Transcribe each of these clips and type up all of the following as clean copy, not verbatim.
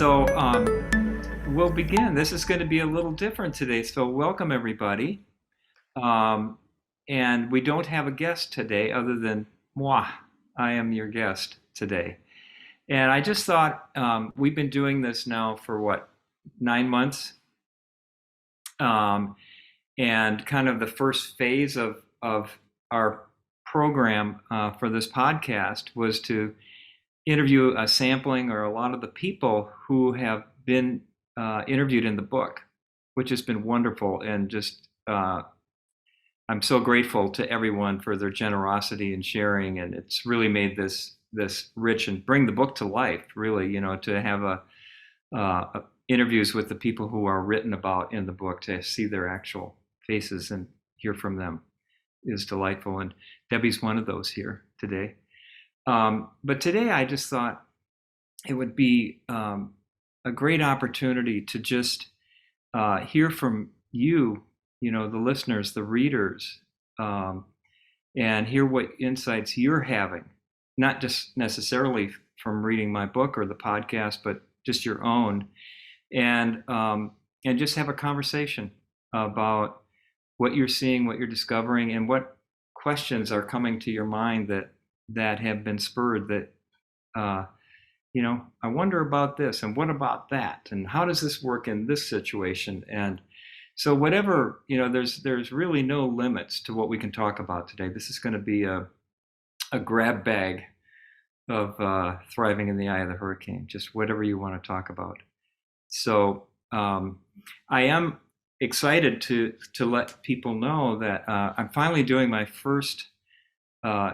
We'll begin. This is going to be a little different today. So welcome everybody. Um, and we don't have a guest today other than moi. I am your guest today. And I just thought we've been doing this now for what, 9 months? And kind of the first phase of our program for this podcast was to interview a sampling or a lot of the people who have been interviewed in the book, which has been wonderful. And just I'm so grateful to everyone for their generosity and sharing. And it's really made this rich and bring the book to life, really, to have interviews with the people who are written about in the book, to see their actual faces and hear from them is delightful. And Debbie's one of those here today. But today I just thought it would be a great opportunity to just hear from you, the listeners, the readers, and hear what insights you're having, not just necessarily from reading my book or the podcast, but just your own, and just have a conversation about what you're seeing, what you're discovering, and what questions are coming to your mind that have been spurred that, I wonder about this and what about that? And how does this work in this situation? And so whatever, there's really no limits to what we can talk about today. This is going to be a grab bag of thriving in the eye of the hurricane, just whatever you want to talk about. So I am excited to let people know that I'm finally doing my first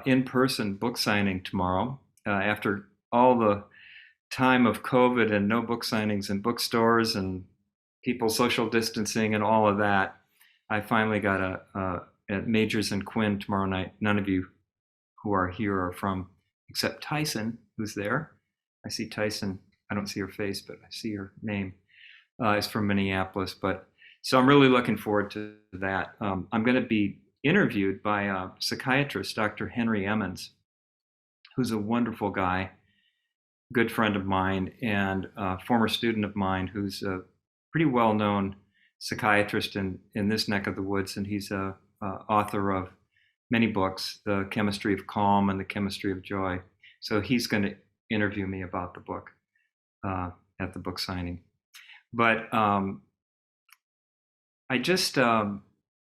in-person book signing tomorrow after all the time of COVID and no book signings in bookstores and people social distancing and all of that. I finally got at Majors and Quinn tomorrow night. None of you who are here are from, except Tyson, who's there. I see Tyson. I don't see her face, but I see her name. Is from Minneapolis. So I'm really looking forward to that. I'm going to be interviewed by a psychiatrist, Dr. Henry Emmons, who's a wonderful guy, good friend of mine, and a former student of mine who's a pretty well-known psychiatrist in this neck of the woods. And he's a author of many books, The Chemistry of Calm and The Chemistry of Joy. So he's going to interview me about the book at the book signing. But I just want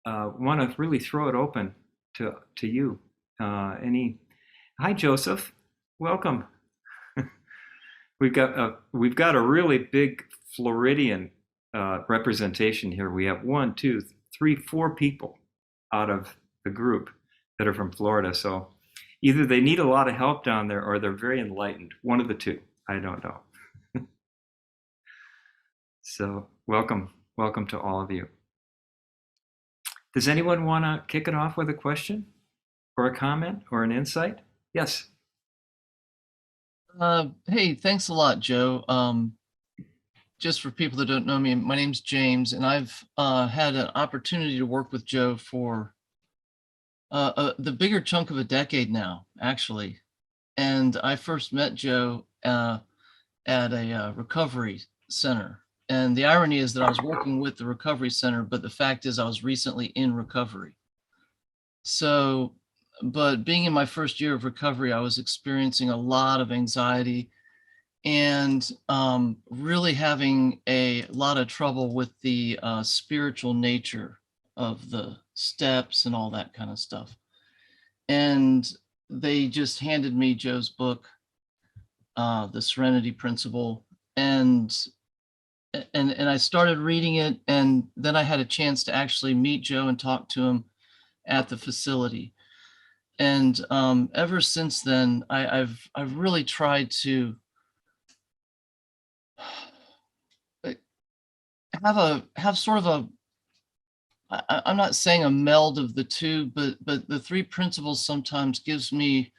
to really throw it open to you. Hi, Joseph. Welcome. We've got a really big Floridian representation here. We have 1, 2, 3, 4 people out of the group that are from Florida. So either they need a lot of help down there or they're very enlightened. One of the two. I don't know. So welcome to all of you. Does anyone want to kick it off with a question or a comment or an insight? Yes. Hey, thanks a lot, Joe. Just for people that don't know me, my name's James, and I've had an opportunity to work with Joe for the bigger chunk of a decade now, actually. And I first met Joe at a recovery center. And the irony is that I was working with the recovery center, but the fact is I was recently in recovery. So, but being in my first year of recovery, I was experiencing a lot of anxiety and really having a lot of trouble with the spiritual nature of the steps and all that kind of stuff. And they just handed me Joe's book, The Serenity Principle, and I started reading it, and then I had a chance to actually meet Joe and talk to him at the facility. And ever since then, I've really tried to have sort of a, I'm not saying a meld of the two, but the 3 principles sometimes gives me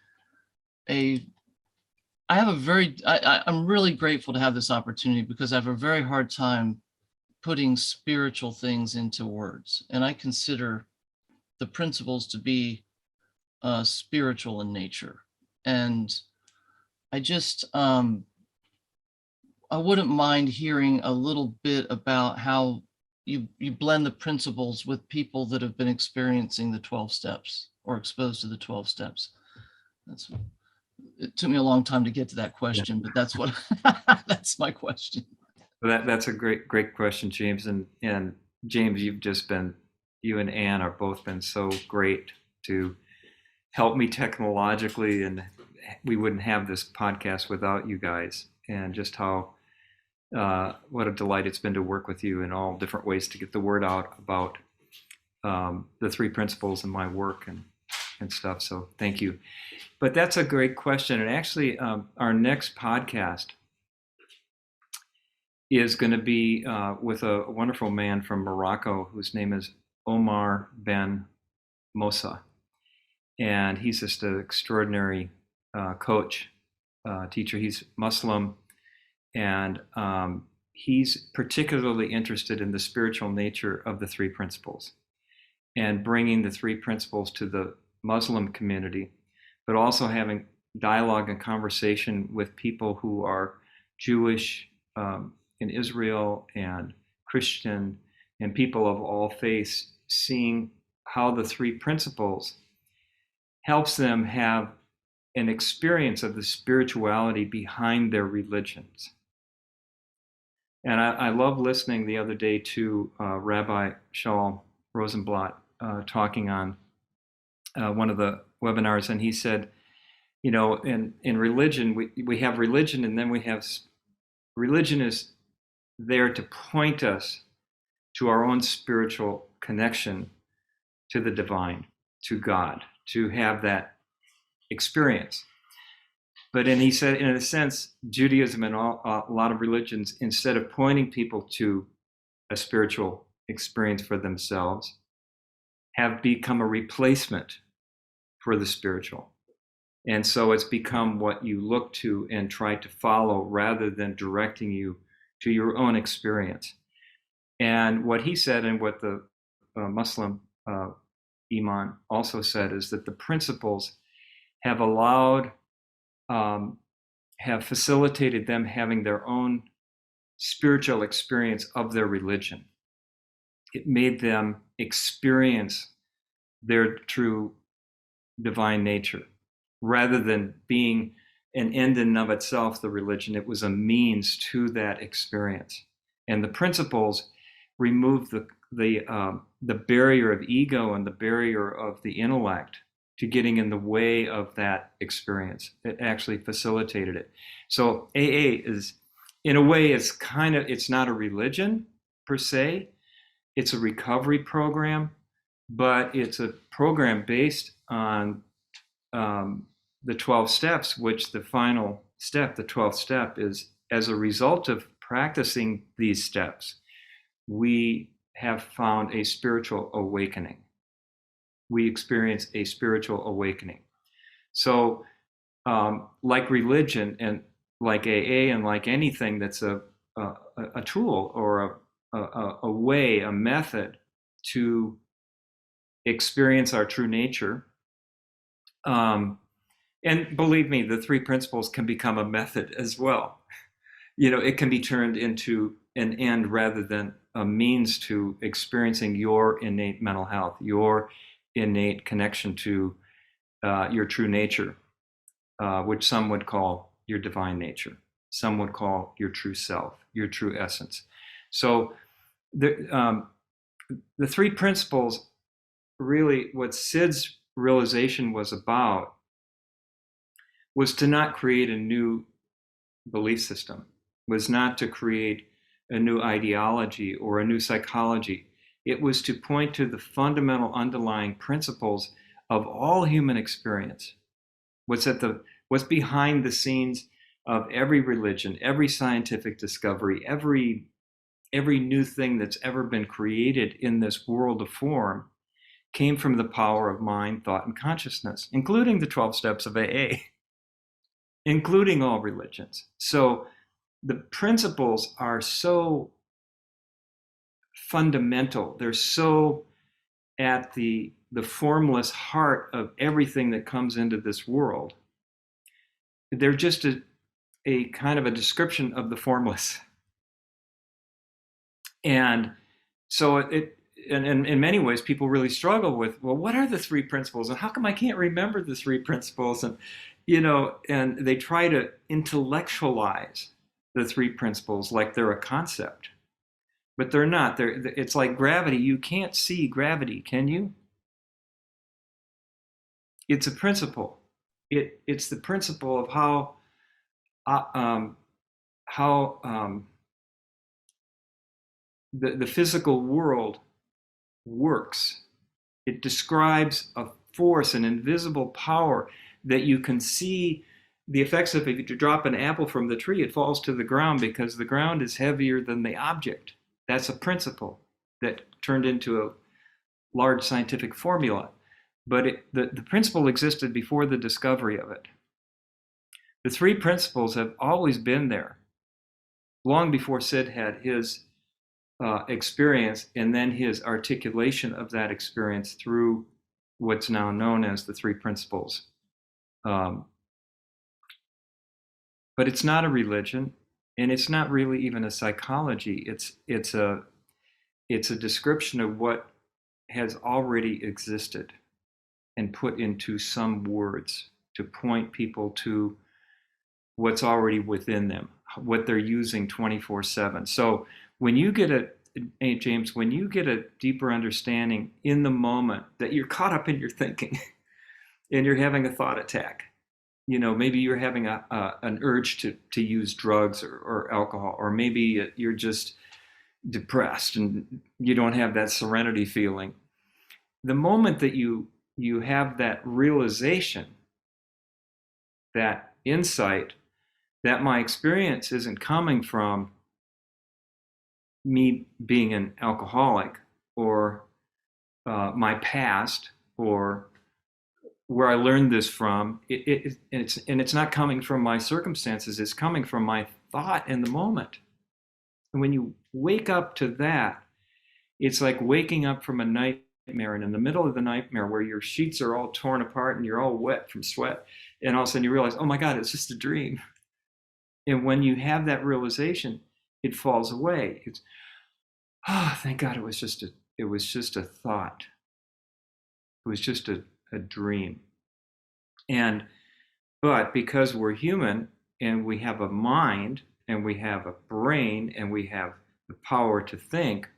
I'm really grateful to have this opportunity because I have a very hard time putting spiritual things into words. And I consider the principles to be spiritual in nature. And I just, I wouldn't mind hearing a little bit about how you blend the principles with people that have been experiencing the 12 steps or exposed to the 12 steps. That's It took me a long time to get to that Yeah. question, but that's what that's my question. That's a great question, James. And James, you and Ann are both been so great to help me technologically, and we wouldn't have this podcast without you guys. And just how what a delight it's been to work with you in all different ways to get the word out about the three principles in my work and stuff. So thank you. But that's a great question. And actually, our next podcast is going to be with a wonderful man from Morocco whose name is Omar Ben Mossa. And he's just an extraordinary coach, teacher. He's Muslim, and he's particularly interested in the spiritual nature of the three principles and bringing the three principles to the Muslim community, but also having dialogue and conversation with people who are Jewish in Israel and Christian and people of all faiths, seeing how the three principles helps them have an experience of the spirituality behind their religions. And I love listening the other day to Rabbi Shaul Rosenblatt talking on one of the webinars, and he said, you know, in religion, we have religion, and then we have religion is there to point us to our own spiritual connection to the divine, to God, to have that experience. But he said, in a sense, Judaism and a lot of religions, instead of pointing people to a spiritual experience for themselves, have become a replacement for the spiritual. And so it's become what you look to and try to follow rather than directing you to your own experience. And what he said, and what the Muslim Imam also said, is that the principles have have facilitated them having their own spiritual experience of their religion. It made them experience their true divine nature rather than being an end in and of itself, the religion. It was a means to that experience. And the principles remove the barrier of ego and the barrier of the intellect to getting in the way of that experience. It actually facilitated it. So AA is, in a way, it's not a religion per se. It's a recovery program, but it's a program based on the 12 steps, which the final step, the 12th step, is as a result of practicing these steps, we have found a spiritual awakening. We experience a spiritual awakening. So like religion and like AA and like anything that's a tool or a way, a method to experience our true nature. And believe me, the three principles can become a method as well. You know, it can be turned into an end rather than a means to experiencing your innate mental health, your innate connection to your true nature, which some would call your divine nature. Some would call your true self, your true essence. So the three principles, really what Sid's realization was about, was to not create a new belief system, was not to create a new ideology or a new psychology. It was to point to the fundamental underlying principles of all human experience. What's behind the scenes of every religion, every scientific discovery, every new thing that's ever been created in this world of form came from the power of mind, thought, and consciousness, including the 12 steps of AA, including all religions. So the principles are so fundamental. They're so at the formless heart of everything that comes into this world. They're just a kind of a description of the formless. And so and in many ways, people really struggle with, well, what are the three principles, and how come I can't remember the three principles? And and they try to intellectualize the three principles like they're a concept, but they're not. It's like gravity. You can't see gravity, can you? It's a principle. It's the principle of uh, um, how the physical world works. It describes a force, an invisible power that you can see the effects of. If you drop an apple from the tree, it falls to the ground because the ground is heavier than the object. That's a principle that turned into a large scientific formula. But the principle existed before the discovery of it. The three principles have always been there, long before Sid had his experience and then his articulation of that experience through what's now known as the three principles. Um, but it's not a religion, and it's not really even a psychology. It's a description of what has already existed and put into some words to point people to what's already within them, what they're using 24/7. So when you get hey, James, when you get a deeper understanding in the moment that you're caught up in your thinking and you're having a thought attack, maybe you're having an urge to use drugs or alcohol, or maybe you're just depressed and you don't have that serenity feeling. The moment that you have that realization, that insight, that my experience isn't coming from me being an alcoholic or my past or where I learned this from. It's not coming from my circumstances. It's coming from my thought in the moment. And when you wake up to that, it's like waking up from a nightmare, and in the middle of the nightmare where your sheets are all torn apart and you're all wet from sweat, and all of a sudden you realize, oh my God, it's just a dream. And when you have that realization, it falls away. It's, oh, thank God, it was just a thought. It was just a dream. But because we're human and we have a mind and we have a brain and we have the power to think,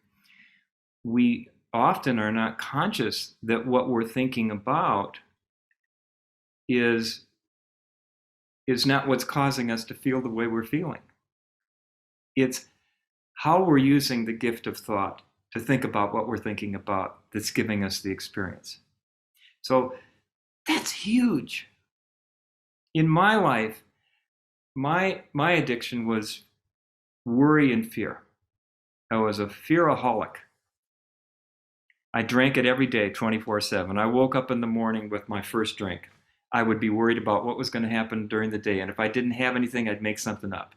we often are not conscious that what we're thinking about is not what's causing us to feel the way we're feeling. It's how we're using the gift of thought to think about what we're thinking about that's giving us the experience. So that's huge. In my life, my addiction was worry and fear. I was a fearaholic. I drank it every day, 24/7. I woke up in the morning with my first drink. I would be worried about what was going to happen during the day, and if I didn't have anything, I'd make something up.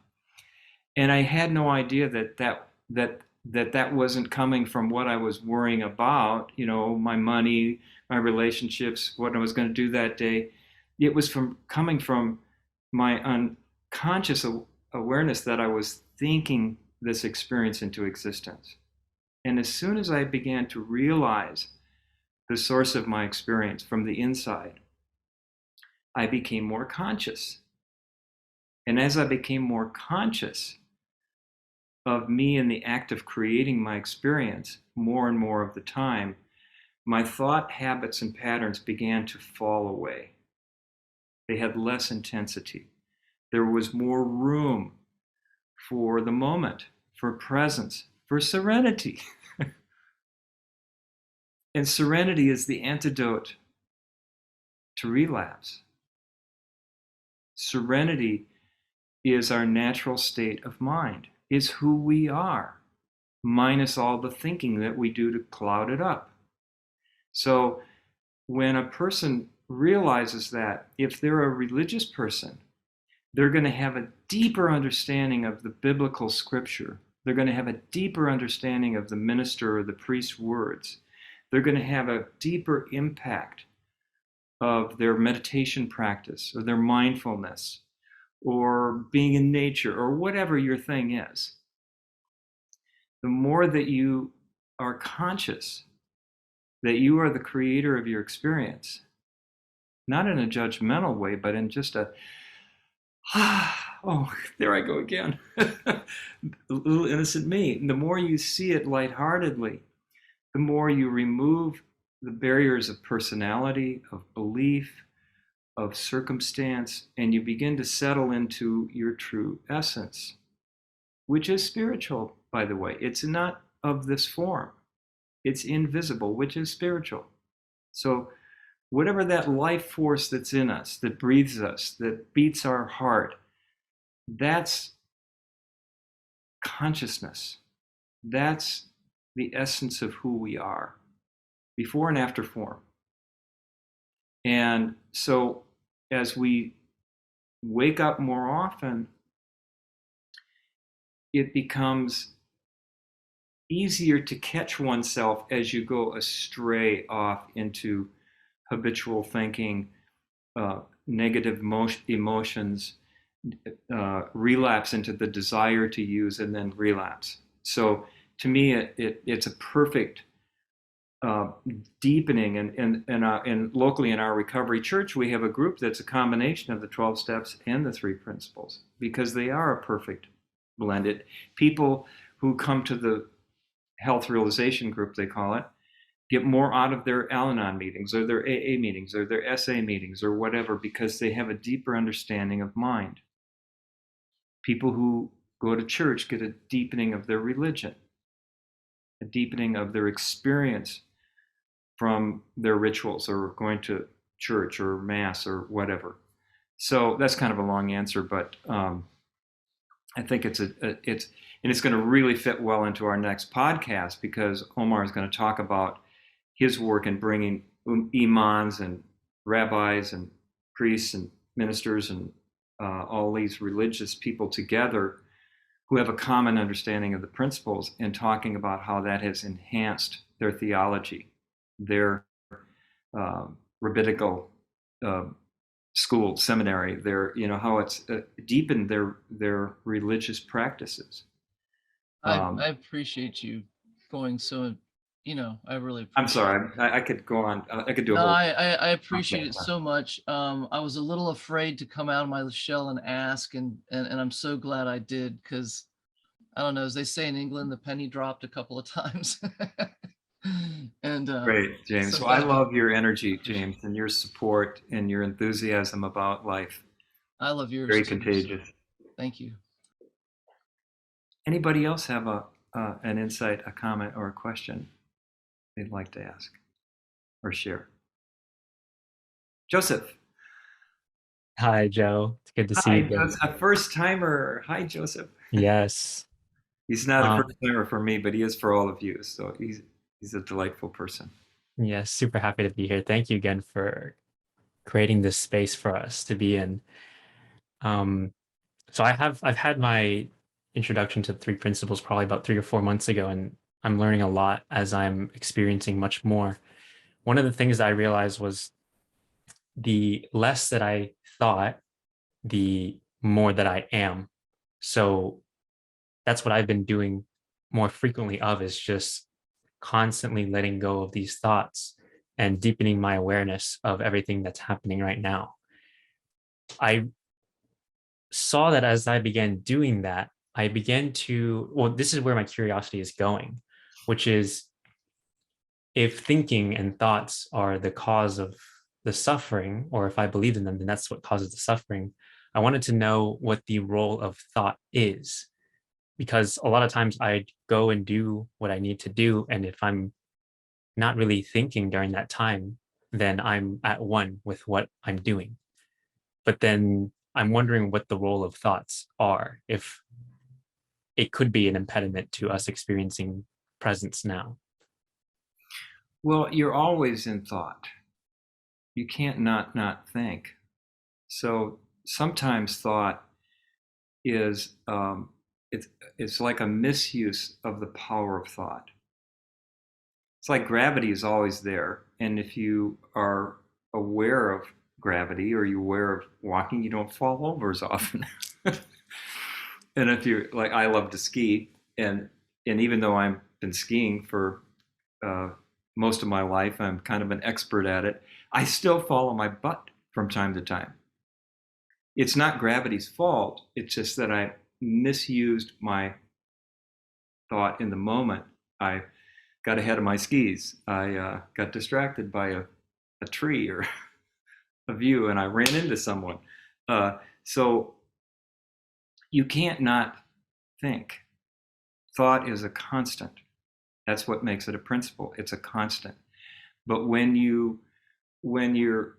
And I had no idea that wasn't coming from what I was worrying about, my money, my relationships, what I was going to do that day. It was coming from my unconscious awareness that I was thinking this experience into existence. And as soon as I began to realize the source of my experience from the inside, I became more conscious. And as I became more conscious of me in the act of creating my experience more and more of the time, my thought habits and patterns began to fall away. They had less intensity. There was more room for the moment, for presence, for serenity. And serenity is the antidote to relapse. Serenity is our natural state of mind, is who we are, minus all the thinking that we do to cloud it up. So when a person realizes that, if they're a religious person, they're going to have a deeper understanding of the biblical scripture. They're going to have a deeper understanding of the minister or the priest's words. They're going to have a deeper impact of their meditation practice or their mindfulness or being in nature or whatever your thing is, the more that you are conscious that you are the creator of your experience, not in a judgmental way, but in just a, oh, there I go again. Little innocent me. The more you see it lightheartedly, the more you remove the barriers of personality, of belief, of circumstance, and you begin to settle into your true essence, which is spiritual, by the way. It's not of this form, it's invisible, which is spiritual. So, whatever that life force that's in us, that breathes us, that beats our heart, that's consciousness. That's the essence of who we are, before and after form. And so, as we wake up more often, it becomes easier to catch oneself as you go astray off into habitual thinking, negative emotions, relapse into the desire to use, and then relapse. So to me, it's a perfect deepening. And locally in our recovery church, we have a group that's a combination of the 12 steps and the three principles, because they are a perfect blended. People who come to the health realization group, they call it, get more out of their Al-Anon meetings or their AA meetings or their SA meetings or whatever, because they have a deeper understanding of mind. People who go to church get a deepening of their religion, a deepening of their experience from their rituals or going to church or mass or whatever. So that's kind of a long answer, but I think it's going to really fit well into our next podcast, because Omar is going to talk about his work in bringing imams and rabbis and priests and ministers and all these religious people together who have a common understanding of the principles, and talking about how that has enhanced their theology, their rabbinical school, seminary, how it's deepened their religious practices. I appreciate you going so, I really I'm appreciate it. sorry, I could go on. I could do a No, whole. I appreciate it so much. I was a little afraid to come out of my shell and ask, and I'm so glad I did, because I don't know, as they say in England, the penny dropped a couple of times. And Great, James. so Well, I thank you. love your energy, Appreciate James, it. and your support and your enthusiasm about life. I love yours Very too. So contagious. thank you. Anybody else have an insight, a comment, or a question they'd like to ask or share? Joseph. Hi, Joe. It's good to see you Hi, again. Joseph. First timer. Hi, Joseph. Yes. He's not a Um, first timer for me, but he is for all of you. So he's a delightful person. yes, super happy to be here. Thank you again for creating this space for us to be in. Um, so I've had my introduction to the three principles probably about 3 or 4 months ago, and I'm learning a lot as I'm experiencing much more. One of the things that I realized was the less that I thought, the more that I am. So that's what I've been doing more frequently of, is just constantly letting go of these thoughts and deepening my awareness of everything that's happening right now. I saw that as I began doing that, I began to, well, this is where my curiosity is going, which is, if thinking and thoughts are the cause of the suffering, or if I believe in them, then that's what causes the suffering. I wanted to know what the role of thought is, because a lot of times I go and do what I need to do. And if I'm not really thinking during that time, then I'm at one with what I'm doing. But then I'm wondering what the role of thoughts are, if it could be an impediment to us experiencing presence now. Well, you're always in thought. You can't not think. So sometimes thought is it's like a misuse of the power of thought. It's like gravity is always there, and if you are aware of gravity? Are you aware of walking? You don't fall over as often. And if you're like, I love to ski, and even though I've been skiing for uh, most of my life, I'm kind of an expert at it. I still fall on my butt from time to time. It's not gravity's fault. It's just that I misused my thought in the moment. I got ahead of my skis. I got distracted by a tree or a view, and I ran into someone. So you can't not think. Thought is a constant. That's what makes it a principle. It's a constant. But when you're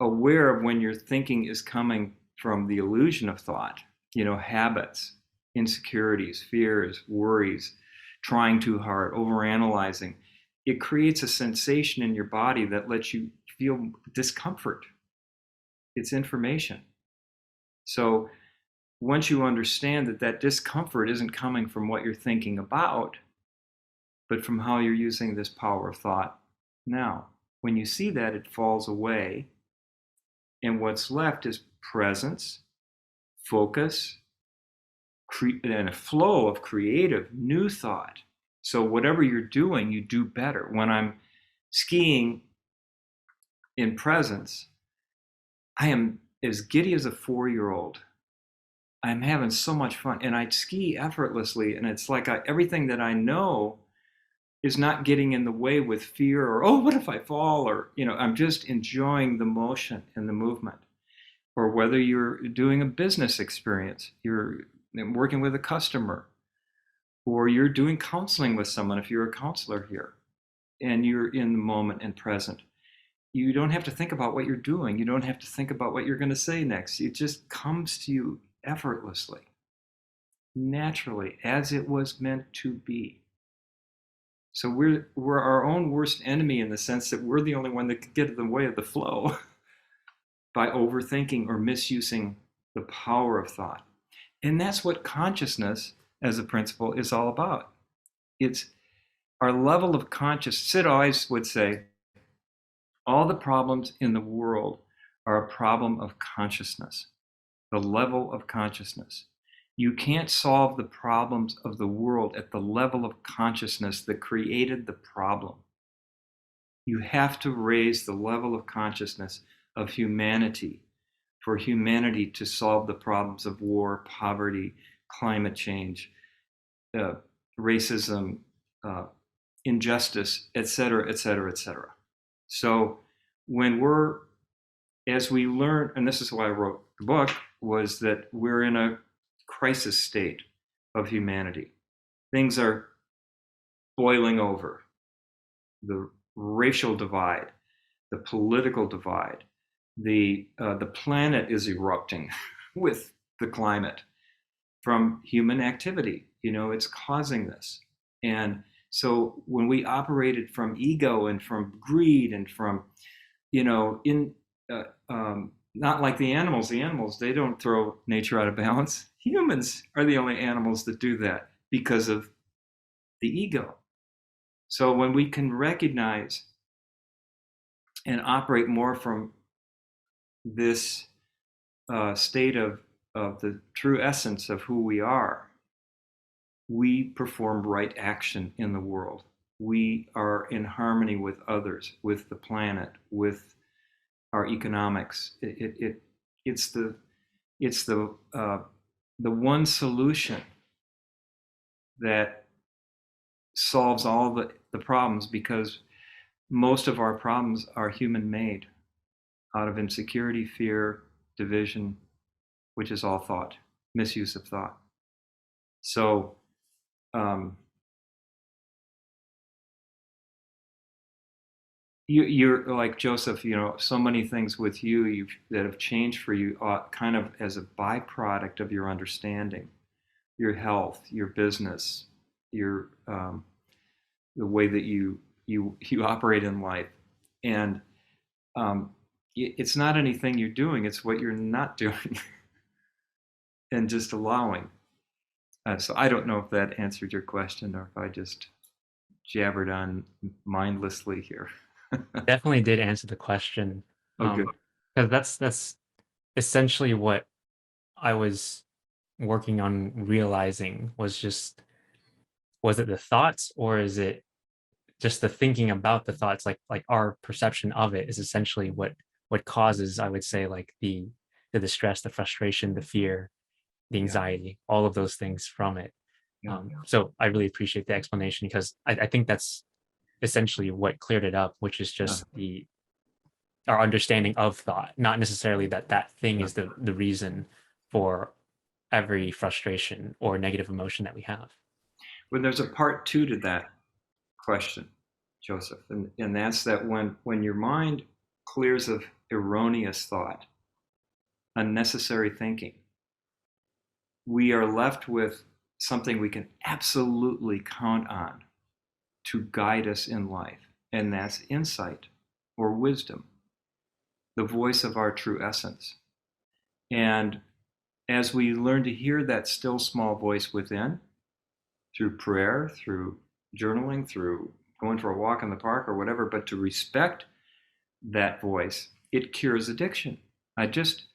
aware of when your thinking is coming from the illusion of thought, habits, insecurities, fears, worries, trying too hard, overanalyzing, it creates a sensation in your body that lets you feel discomfort. It's information. So once you understand that that discomfort isn't coming from what you're thinking about, but from how you're using this power of thought now, when you see that, it falls away. And what's left is presence, focus, and a flow of creative new thought. So whatever you're doing, you do better. When I'm skiing in presence, I am as giddy as a 4-year-old. I'm having so much fun, and I ski effortlessly, and it's like everything that I know is not getting in the way with fear or, oh, what if I fall? Or, I'm just enjoying the motion and the movement. Or whether you're doing a business experience, you're working with a customer, or you're doing counseling with someone if you're a counselor here, and you're in the moment and present. You don't have to think about what you're doing. You don't have to think about what you're going to say next. It just comes to you effortlessly, naturally, as it was meant to be. So we're our own worst enemy in the sense that we're the only one that can get in the way of the flow by overthinking or misusing the power of thought. And that's what consciousness as a principle is all about. It's our level of consciousness. Sid always would say, all the problems in the world are a problem of consciousness, the level of consciousness. You can't solve the problems of the world at the level of consciousness that created the problem. You have to raise the level of consciousness of humanity for humanity to solve the problems of war, poverty, climate change, racism, injustice, et cetera, et cetera, et cetera. So as we learn, and this is why I wrote the book, was that we're in a crisis state of humanity. Things are boiling over. The racial divide, the political divide, the planet is erupting with the climate from human activity. It's causing this. And so when we operated from ego and from greed and from, not like the animals. The animals, they don't throw nature out of balance. Humans are the only animals that do that because of the ego. So when we can recognize and operate more from this state of the true essence of who we are, we perform right action in the world. We are in harmony with others, with the planet, with our economics. It's the one solution that solves all the problems, because most of our problems are human made out of insecurity, fear, division, which is all thought, misuse of thought. So you're like Joseph, so many things with you that have changed for you kind of as a byproduct of your understanding, your health, your business, your the way that you operate in life. And it's not anything you're doing, it's what you're not doing and just allowing. So I don't know if that answered your question or if I just jabbered on mindlessly here. Definitely did answer the question. Okay. Because that's essentially what I was working on realizing was just, was it the thoughts or is it just the thinking about the thoughts, like our perception of it is essentially what causes, I would say, like the distress, the frustration, the fear, the Yeah. anxiety, all of those things from it. Yeah. So I really appreciate the explanation because I think that's essentially what cleared it up, which is Yeah. just our understanding of thought, not necessarily that that thing Yeah. is the reason for every frustration or negative emotion that we have. Well, there's a part two to that question, Joseph, and that's that when your mind clears of erroneous thought, unnecessary thinking, we are left with something we can absolutely count on to guide us in life, and that's insight or wisdom, the voice of our true essence. And as we learn to hear that still small voice within, through prayer, through journaling, through going for a walk in the park or whatever, but to respect that voice, it cures addiction. I just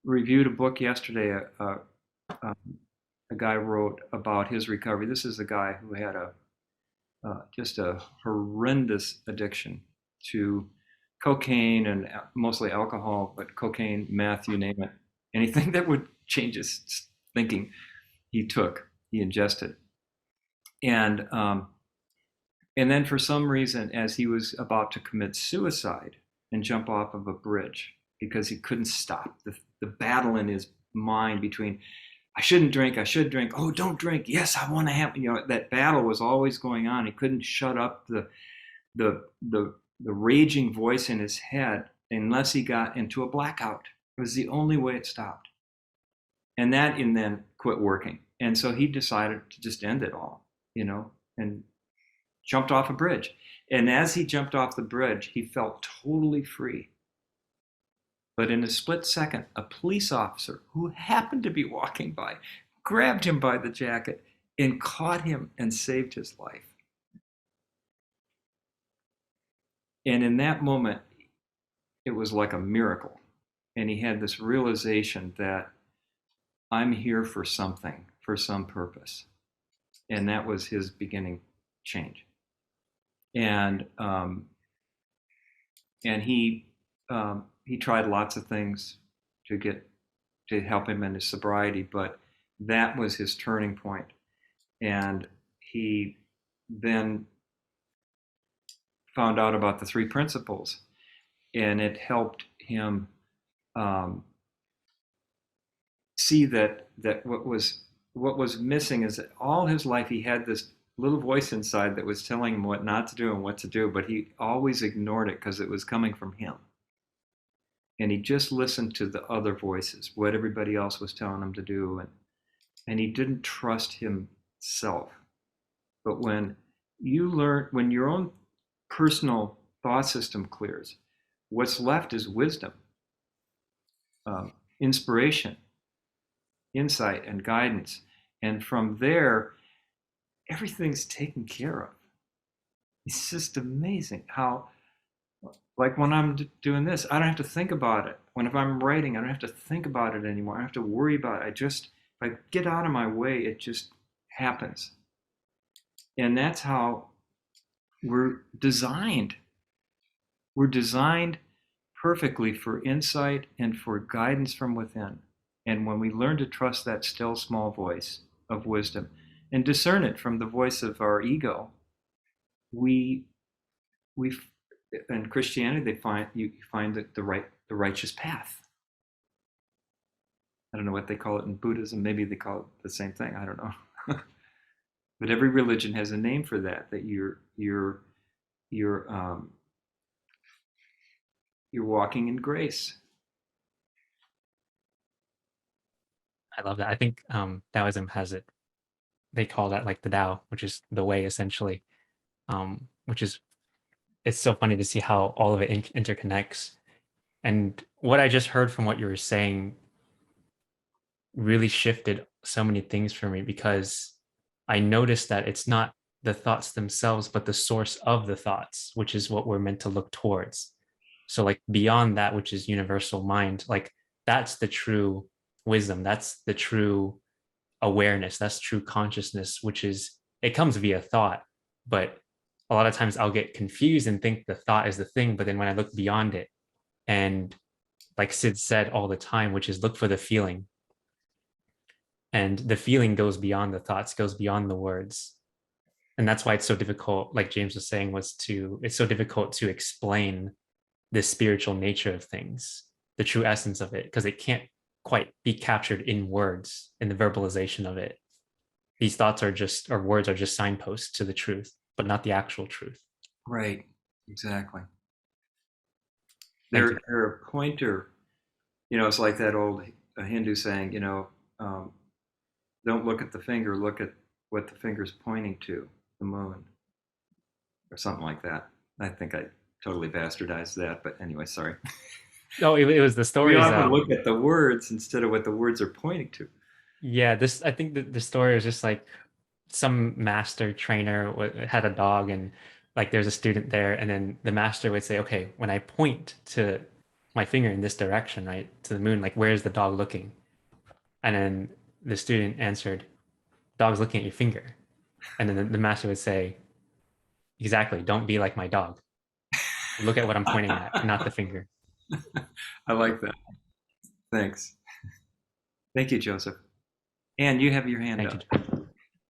reviewed a book yesterday. A guy wrote about his recovery. This is a guy who had just a horrendous addiction to cocaine and mostly alcohol, but cocaine, meth, you name it, anything that would change his thinking, he ingested, and and then for some reason, as he was about to commit suicide and jump off of a bridge because he couldn't stop the battle in his mind between I shouldn't drink, I should drink, oh don't drink, yes I want to have, that battle was always going on. He couldn't shut up the the raging voice in his head unless he got into a blackout. It was the only way it stopped. And then quit working. And so he decided to just end it all, and jumped off a bridge. And as he jumped off the bridge, he felt totally free. But in a split second, a police officer who happened to be walking by grabbed him by the jacket and caught him and saved his life. And in that moment, it was like a miracle. And he had this realization that I'm here for something, for some purpose. And that was his beginning change. And he tried lots of things to help him in his sobriety, but that was his turning point. And he then found out about the three principles, and it helped him see that what was missing is that all his life he had this little voice inside that was telling him what not to do and what to do, but he always ignored it because it was coming from him. And he just listened to the other voices, what everybody else was telling him to do, and he didn't trust himself. But when your own personal thought system clears, what's left is wisdom, inspiration, insight, and guidance. And from there, everything's taken care of. It's just amazing how, like when I'm doing this, I don't have to think about it. If I'm writing, I don't have to think about it anymore. I don't have to worry about it. If I get out of my way, it just happens. And that's how we're designed. We're designed perfectly for insight and for guidance from within. And when we learn to trust that still small voice of wisdom and discern it from the voice of our ego, we in Christianity you find that the righteous path. I don't know what they call it in Buddhism. Maybe they call it the same thing. I don't know. But every religion has a name for that. That you're walking in grace. I love that. I think Taoism has it. They call that like the Tao, which is the way essentially. Which is, it's so funny to see how all of it interconnects. And what I just heard from what you were saying really shifted so many things for me, because I noticed that it's not the thoughts themselves, but the source of the thoughts, which is what we're meant to look towards. So like beyond that, which is universal mind, like that's the true wisdom. That's the true awareness. That's true consciousness, which is, it comes via thought. But a lot of times I'll get confused and think the thought is the thing. But then when I look beyond it, and like Sid said all the time, which is look for the feeling. And the feeling goes beyond the thoughts, goes beyond the words. And that's why it's so difficult, like James was saying, it's so difficult to explain the spiritual nature of things, the true essence of it, because it can't quite be captured in words, in the verbalization of it. These thoughts are just, or words are just signposts to the truth, but not the actual truth. Right. Exactly. Thank you. They're a pointer. It's like that old Hindu saying, don't look at the finger, look at what the finger's pointing to, the moon, or something like that. I think I totally bastardized that, but anyway, sorry. No, it was the We stories. often look at the words instead of what the words are pointing to. Yeah, I think the story was just like some master trainer had a dog, and like there's a student there, and then the master would say, okay, when I point to my finger in this direction, right, to the moon, like where's the dog looking? And then the student answered, dog's looking at your finger. And then the master would say, exactly, don't be like my dog. Look at what I'm pointing at, not the finger. I like that. Thanks. Thank you, Joseph. Anne, you have your hand Thank up.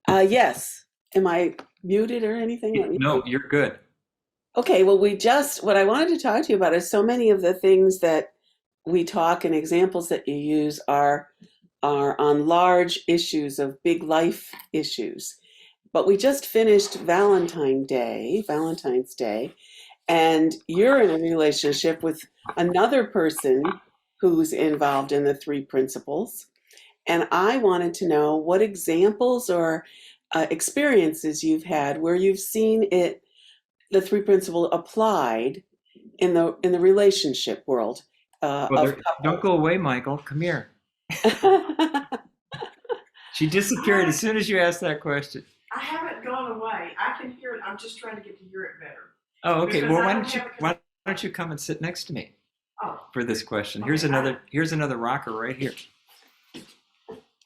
you. Yes. Am I muted or anything? Let me No, see. you're good. Okay, well, what I wanted to talk to you about is so many of the things that we talk and examples that you use are on large issues of big life issues. But we just finished Valentine's Day, and you're in a relationship with another person who's involved in the three principles. And I wanted to know what examples or experiences you've had where you've seen the three principle applied in the relationship world Well, of don't go away, Michael. Come here. couples. She disappeared as soon as you asked that question. I haven't gone away. I can hear it. I'm just trying to get to hear it better. Oh, okay. Because Well, I why don't don't you have a- why don't you come and sit next to me Oh, for this question? Okay, Here's another rocker right here.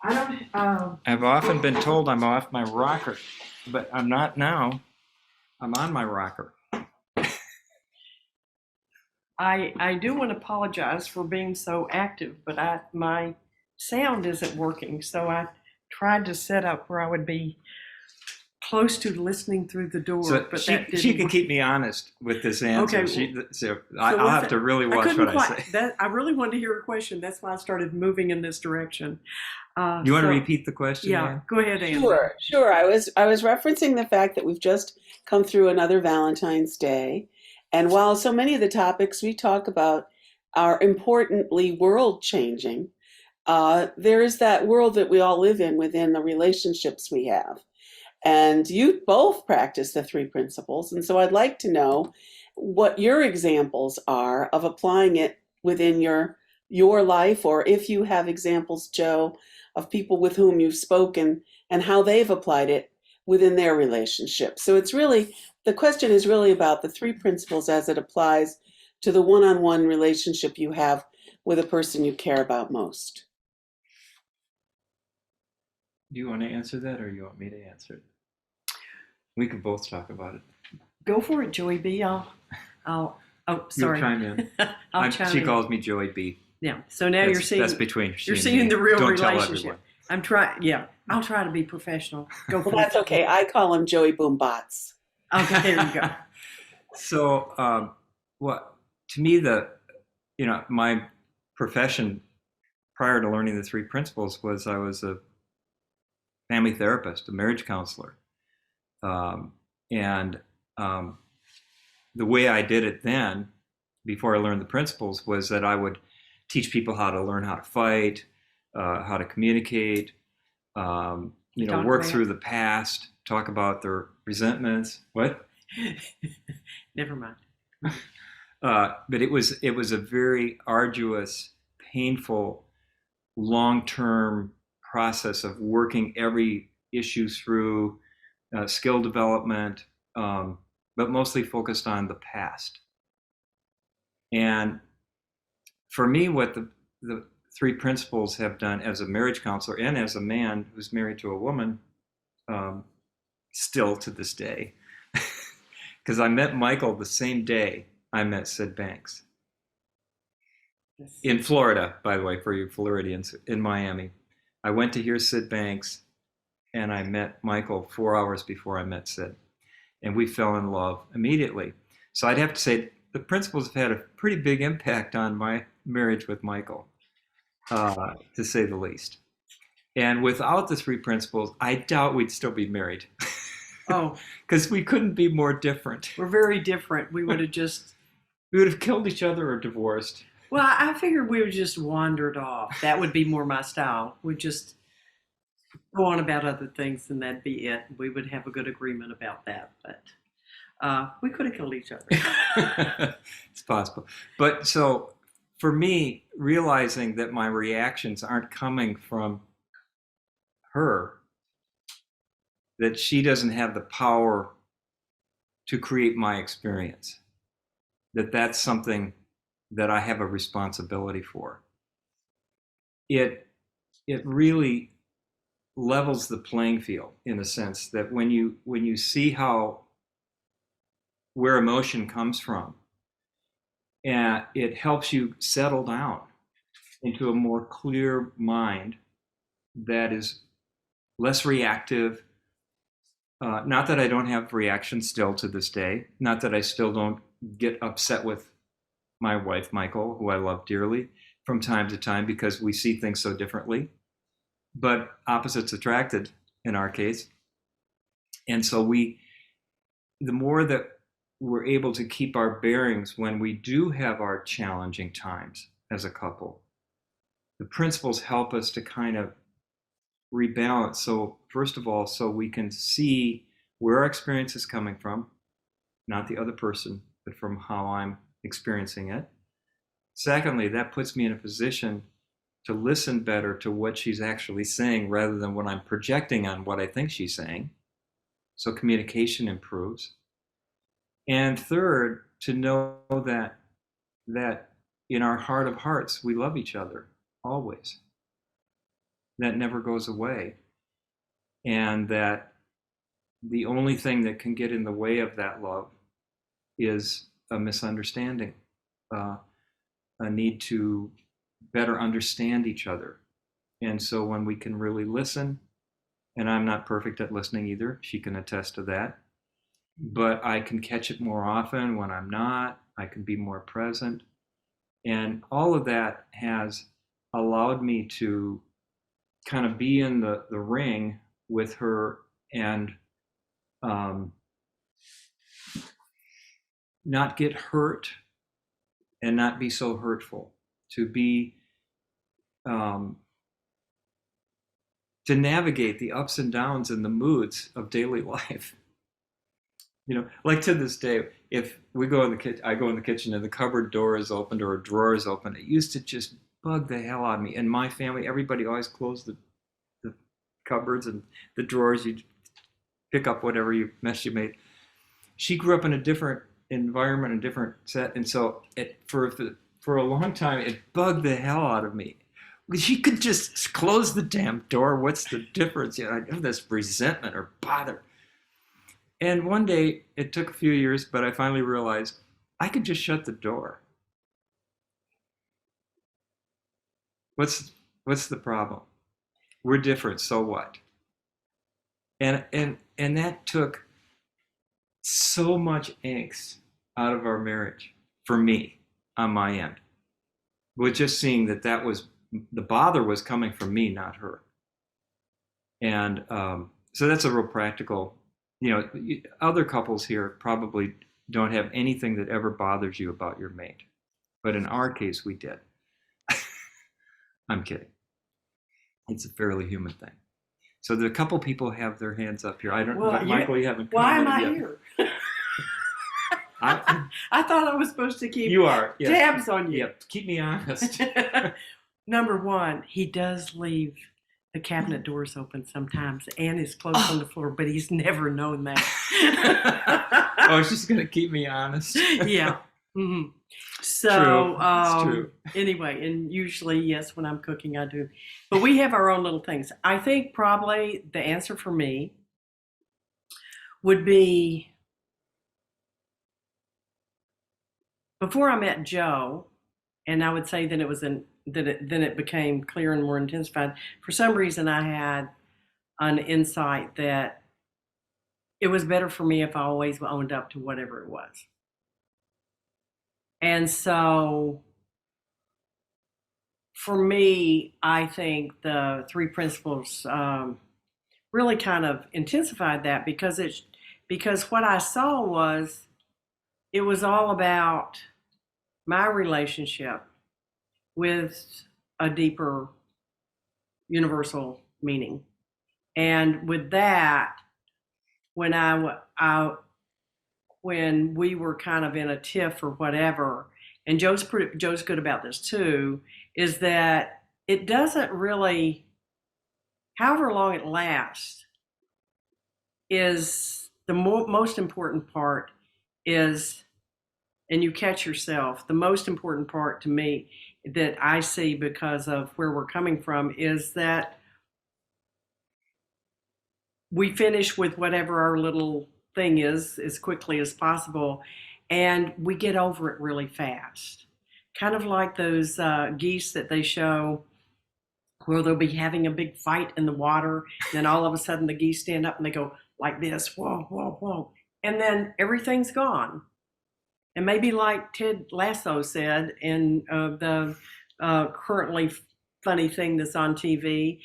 I don't. I've often been told I'm off my rocker, but I'm not now. I'm on my rocker. I do want to apologize for being so active, but my sound isn't working. So I tried to set up where I would be close to listening through the door, So but she that didn't can work. keep me honest with this answer. Okay, I'll was have it- to really I watch couldn't what I say. quite. I really wanted to hear a question. That's why I started moving in this direction. You want to repeat the question? Yeah, Ann? go ahead, Anne. Sure. I was referencing the fact that we've just come through another Valentine's Day, and while so many of the topics we talk about are importantly world changing, there is that world that we all live in within the relationships we have. And you both practice the three principles, and so I'd like to know what your examples are of applying it within your life, or if you have examples, Joe, of people with whom you've spoken and how they've applied it within their relationship. So the question is really about the three principles as it applies to the one-on-one relationship you have with a person you care about most. Do you want to answer that, or you want me to answer it? We can both talk about it. Go for it, Joey B. Oh, sorry. You'll chime in. I'll chime She in. calls me Joey B. Yeah. So now you're seeing That's between she you're and seeing me. the real Don't tell relationship. everyone. I'm trying. Yeah, I'll try to be professional. Go for Well, that's it. okay. I call him Joey Boombots. Okay, there you go. So, to me, my profession prior to learning the three principles was I was a family therapist, a marriage counselor. And the way I did it then, before I learned the principles, was that I would teach people how to learn how to fight, how to communicate, work through the past, talk about their resentments. What? Never mind. But it was a very arduous, painful, long-term process of working every issue through, skill development, but mostly focused on the past. And for me, what the three principles have done as a marriage counselor and as a man who's married to a woman, still to this day, because I met Michael the same day I met Sid Banks. Yes. In Florida, by the way, for you Floridians, in Miami. I went to hear Sid Banks, and I met Michael 4 hours before I met Sid. And we fell in love immediately. So I'd have to say the principles have had a pretty big impact on my marriage with Michael, to say the least. And without the three principles, I doubt we'd still be married. Oh, Because we couldn't be more different. we're very different. We would have just, We would have killed each other or divorced. well, I figured we would just wandered off. That would be more my style. We'd just go on about other things and that'd be it. We would have a good agreement about that. But we could have killed each other. It's possible. But so for me, realizing that my reactions aren't coming from her, that she doesn't have the power to create my experience, that's something that I have a responsibility for. It really levels the playing field in a sense that when you see where emotion comes from, and it helps you settle down into a more clear mind that is less reactive. Not that I don't have reactions still to this day, not that I still don't get upset with my wife, Michael, who I love dearly, from time to time because we see things so differently, but opposites attracted in our case. And so the more that we're able to keep our bearings when we do have our challenging times as a couple, the principles help us to kind of rebalance. So first of all, so we can see where our experience is coming from, not the other person, but from how I'm experiencing it. Secondly, that puts me in a position to listen better to what she's actually saying rather than what I'm projecting on what I think she's saying. So communication improves. And third, to know that in our heart of hearts, we love each other always. That never goes away. And that the only thing that can get in the way of that love is a misunderstanding, a need to better understand each other. And so when we can really listen, and I'm not perfect at listening either, she can attest to that, but I can catch it more often when I'm not, I can be more present. And all of that has allowed me to kind of be in the ring with her and not get hurt and not be so hurtful, to be to navigate the ups and downs and the moods of daily life. You know, like to this day, if we go in the kitchen, I go in the kitchen and the cupboard door is opened or a drawer is open, it used to just bug the hell out of me. And my family, everybody always closed the cupboards and the drawers. You pick up whatever mess you made. She grew up in a different environment, a different set, and so for a long time it bugged the hell out of me. She could just close the damn door. What's the difference? You know, I have this resentment or bother. And one day, it took a few years, but I finally realized I could just shut the door. What's the problem? We're different, so what? And that took so much angst out of our marriage for me on my end. With just seeing that was the bother was coming from me, not her. And so that's a real practical. You know, other couples here probably don't have anything that ever bothers you about your mate, but in our case, we did. I'm kidding. It's a fairly human thing. So the couple people have their hands up here. I don't. Well, Michael, you haven't. Why am I yet. here? I thought I was supposed to keep You are. Yes. tabs on you. Yep. Keep me honest. Number one, he does leave the cabinet doors open sometimes and his clothes on the floor, but he's never known that. Oh, she's gonna keep me honest. Yeah. Mhm. So, True. It's true. anyway, and usually, yes, when I'm cooking, I do. But we have our own little things. I think probably the answer for me would be before I met Joe, and I would say that it was then it became clear and more intensified. For some reason, I had an insight that it was better for me if I always owned up to whatever it was. And so for me, I think the three principles really kind of intensified that because what I saw was it was all about my relationship with a deeper universal meaning. And with that, when when we were kind of in a tiff or whatever, and Joe's good about this too, is that it doesn't really, however long it lasts, is the most important part is, and you catch yourself, the most important part to me that I see because of where we're coming from is that we finish with whatever our little thing is as quickly as possible, and we get over it really fast. Kind of like those geese that they show where they'll be having a big fight in the water, and then all of a sudden the geese stand up and they go like this, whoa, whoa, whoa, and then everything's gone. And maybe like Ted Lasso said in the currently funny thing that's on TV,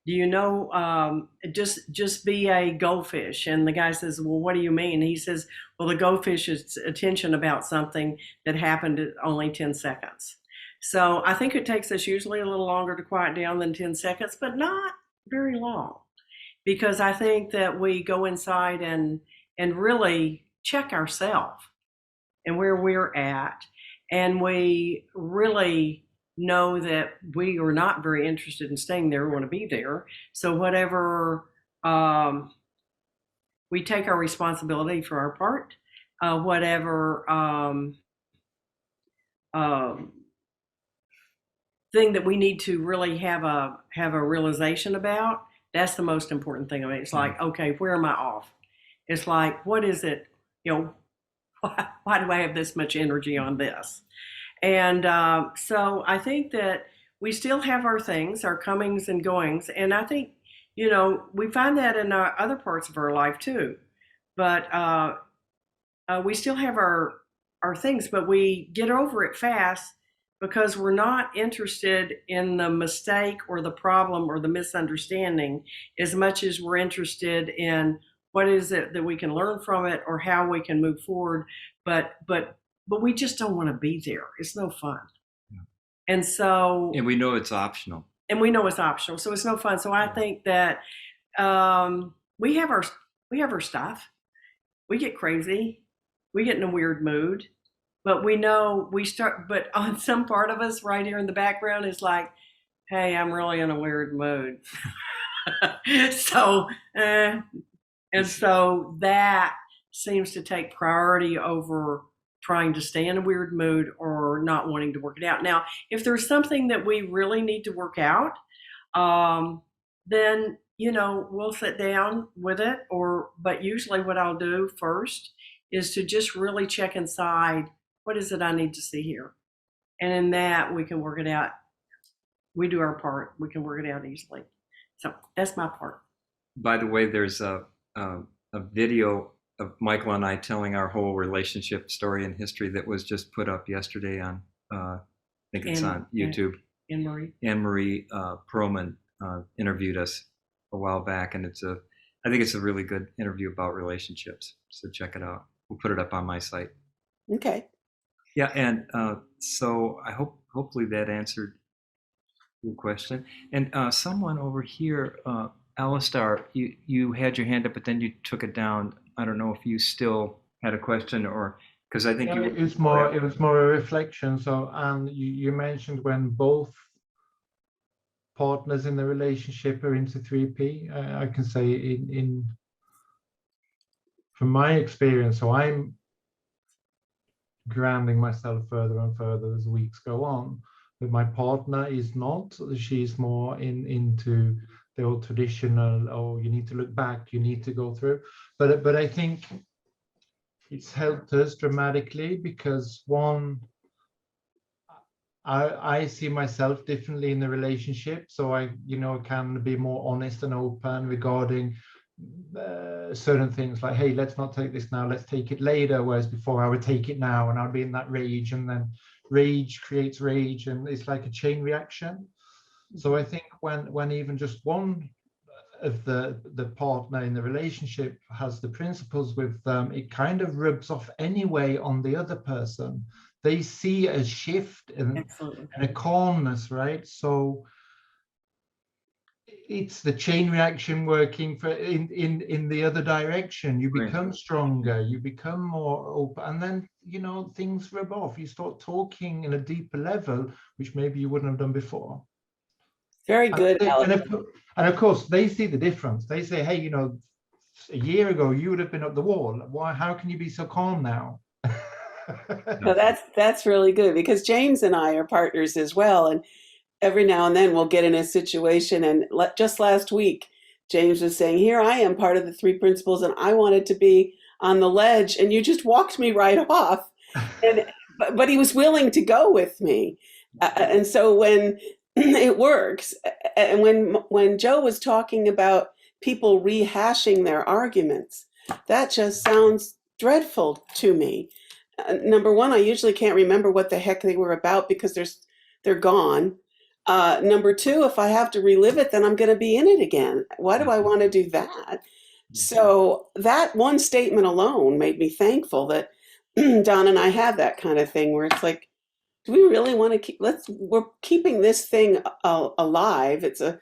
do you know, just be a goldfish? And the guy says, well, what do you mean? He says, well, the goldfish's attention about something that happened at only 10 seconds. So I think it takes us usually a little longer to quiet down than 10 seconds, but not very long. Because I think that we go inside and really check ourselves and where we're at. And we really know that we are not very interested in staying there. We want to be there. So whatever, we take our responsibility for our part, whatever thing that we need to really have a realization about, that's the most important thing. I mean, it's like, okay, where am I off? It's like, what is it? You know, why do I have this much energy on this? And so I think that we still have our things, our comings and goings. And I think, you know, we find that in our other parts of our life too. But we still have our things, but we get over it fast because we're not interested in the mistake or the problem or the misunderstanding as much as we're interested in what is it that we can learn from it or how we can move forward. But we just don't want to be there. It's no fun. Yeah. And so, and we know it's optional. So it's no fun. So I think that we have our stuff. We get crazy. We get in a weird mood. But we know but on some part of us right here in the background is like, hey, I'm really in a weird mood. So, and so that seems to take priority over trying to stay in a weird mood or not wanting to work it out. Now, if there's something that we really need to work out, then, you know, we'll sit down with it. But usually what I'll do first is to just really check inside. What is it I need to see here? And in that, we can work it out. We do our part. We can work it out easily. So that's my part. By the way, there's a video of Michael and I telling our whole relationship story and history that was just put up yesterday on, I think it's on YouTube. Anne-Marie Perlman interviewed us a while back, and I think it's a really good interview about relationships. So check it out. We'll put it up on my site. Okay. Yeah, and so I hopefully that answered your question. And someone over here, Alistar, you had your hand up, but then you took it down. I don't know if you still had a question or because I think it was more a reflection. So, and you mentioned when both partners in the relationship are into 3P. I can say in from my experience, so I'm grounding myself further and further as weeks go on. But my partner is not. She's more into the old traditional, oh, you need to look back, you need to go through. But I think it's helped us dramatically because one, I see myself differently in the relationship, so I, can be more honest and open regarding certain things like, hey, let's not take this now, let's take it later. Whereas before I would take it now and I'd be in that rage, and then rage creates rage, and it's like a chain reaction. So I think when even just one of the partner in the relationship has the principles with them, it kind of rubs off anyway on the other person. They see a shift and a calmness, right? So it's the chain reaction working for in the other direction. You become stronger, you become more open, and then things rub off. You start talking in a deeper level, which maybe you wouldn't have done before. Very good, Alex. And of course, they see the difference. They say, hey, a year ago you would have been up the wall. Why? How can you be so calm now? No, that's really good, because James and I are partners as well, and every now and then we'll get in a situation, and just last week James was saying, here I am, part of the three principles, and I wanted to be on the ledge, and you just walked me right off. And but he was willing to go with me, and so when it works, and when Joe was talking about people rehashing their arguments, that just sounds dreadful to me. Number one, I usually can't remember what the heck they were about because they're gone. Number two, if I have to relive it, then I'm going to be in it again. Why do I want to do that? So that one statement alone made me thankful that Don and I have that kind of thing where it's like, do we really want to keep? We're keeping this thing alive. It's a